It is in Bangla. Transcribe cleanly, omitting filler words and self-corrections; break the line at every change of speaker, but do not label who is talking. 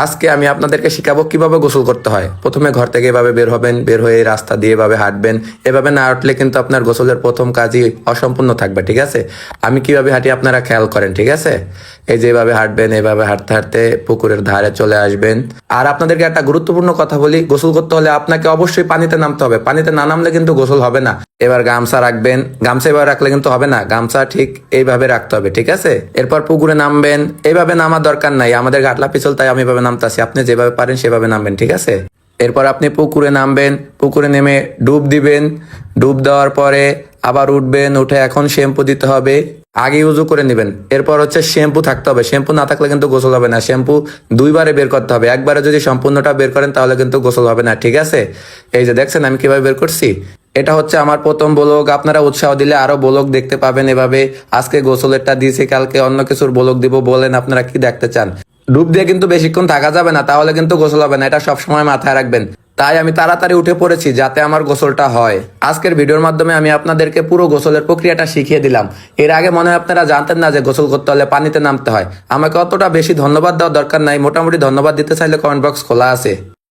আজকে আমি আপনাদেরকে শিখাবো কিভাবে গোসল করতে হয়। প্রথমে ঘর থেকে এভাবে বের হবেন, বের হয়ে রাস্তা দিয়ে এভাবে হাঁটবেন। এভাবে না হাঁটলে কিন্তু আপনার গোসলের প্রথম কাজই অসম্পূর্ণ থাকবে, ঠিক আছে? আমি কিভাবে হাঁটি আপনারা খেয়াল করেন, ঠিক আছে? এই যে এভাবে হাঁটবেন, এভাবে হাঁটতে হাঁটতে পুকুরের ধারে চলে আসবেন। আর আপনাদেরকে একটা গুরুত্বপূর্ণ কথা বলি, গোসল করতে হলে আপনাকে অবশ্যই পানিতে নামতে হবে। পানিতে না নামলে কিন্তু গোসল হবে না। এবার গামছা রাখবেন, গামছা এভাবে রাখলে কিন্তু হবে না, গামছা ঠিক এইভাবে রাখতে হবে, ঠিক আছে? এরপর পুকুরে নামবেন। এইভাবে নামার দরকার নাই, আমাদের ঘাটলা পিছল, তাই আমি এভাবে নামতাছি। আপনি যেভাবে পারেন সেভাবে নামবেন, ঠিক আছে? এরপর আপনি পুকুরে নামবেন, পুকুরে নেমে ডুব দিবেন। ডুব দেওয়ার পরে আবার উঠবেন, উঠে এখন শ্যাম্পু দিতে হবে। আগে উজু করে নেবেন। এরপর হচ্ছে শ্যাম্পু থাকতে হবে, শ্যাম্পু না থাকলে কিন্তু গোসল হবে না। শ্যাম্পু দুইবারে বের করতে হবে, একবারে যদি সম্পূর্ণটা বের করেন তাহলে কিন্তু গোসল হবে না, ঠিক আছে? এই যে দেখছেন আমি কিভাবে বের করছি। এটা হচ্ছে আমার প্রথম ব্লগ। আপনারা উৎসাহ দিলে আরো ব্লগ দেখতে পাবেন এভাবে। আজকে গোসলেরটা দিয়েছি, কালকে অন্য কিছুর ব্লগ দিব। বলেন আপনারা কি দেখতে চান। ডুব দিয়ে কিন্তু বেশিক্ষণ থাকা যাবে না, তাহলে কিন্তু গোসল হবে না, এটা সবসময় মাথায় রাখবেন। তাই আমি তাড়াতাড়ি উঠে পড়েছি যাতে আমার গোসলটা হয়। আজকের ভিডিওর মাধ্যমে আমি আপনাদেরকে পুরো গোসলের প্রক্রিয়াটা শিখিয়ে দিলাম। এর আগে মনে হয় আপনারা জানতেন না যে গোসল করতে হলে পানিতে নামতে হয়। আমাকে অতটা বেশি ধন্যবাদ দেওয়ার দরকার নাই, মোটামুটি ধন্যবাদ দিতে চাইলে কমেন্ট বক্স খোলা আছে।